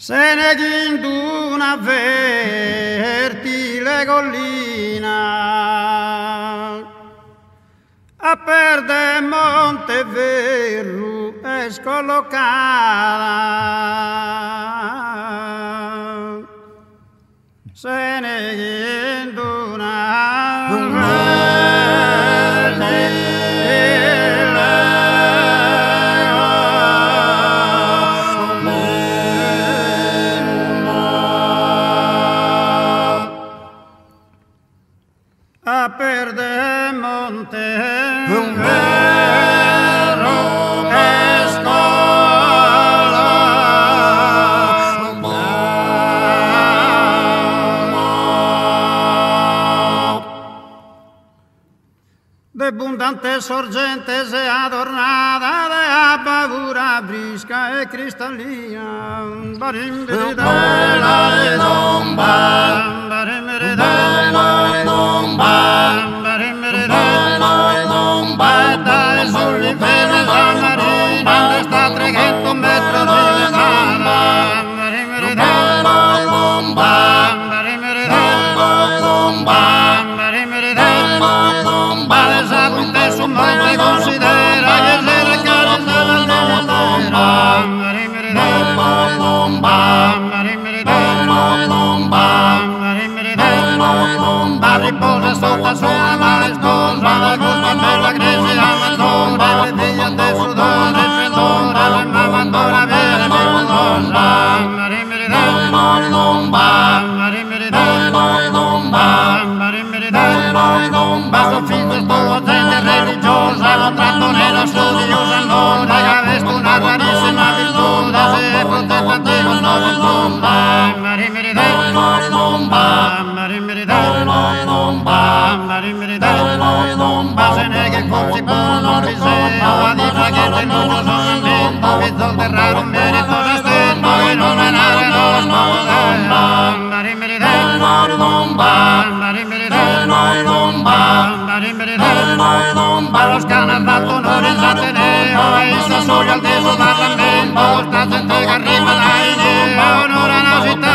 Se ne gindu una fertile collina a perde Monteverru è scollocata. Se ne gindu a perde Monteverru è scollocata. De abbondante sorgente se adornata de paura brisca e cristallina. Sta 300 metri di su monte considera che se la cara riposa sotto sola maestosa la costa bella crisi amazzona le figlie del sudore splendore la mamandora vera melosa basso figlio sto gente religiosa non tratto nella studiosa allora che aveste una rarissima virtù se protetta te non se ne che forse non vi sei a dire che te non lo sono invento vi zolterrare un merito da stento e non menare lo los canas d'Altonore s'Ateneo e issa soglia al teso d'Arlamento sta gente che arriva da Ineo onora la città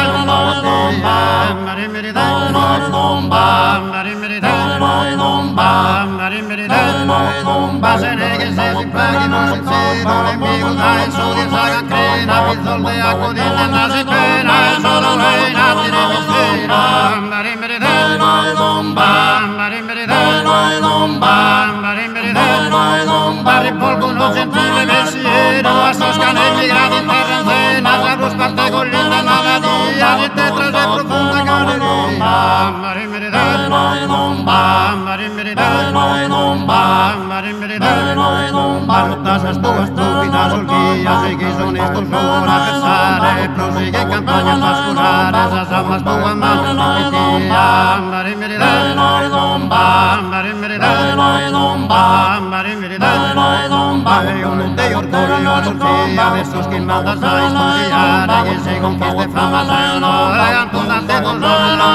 se ne che se si paghi non si zero l'amico dai sudi e saga crena pizzolde a codina e nasi pena e solo lei nati di mistera ripolgono gentile pensiero a soscanelli gradi in terra antena sabrus parte con linda maladia di tetra e profonda galleria Marta se estuvo estúpida solquilla si quiso ni estos ojos a pensar prosigue campañas vasculares esas almas tuvo más de la un de orgullo solquilla versos que mandas a historiar que se conquiste fama se no hagan tu nante con solo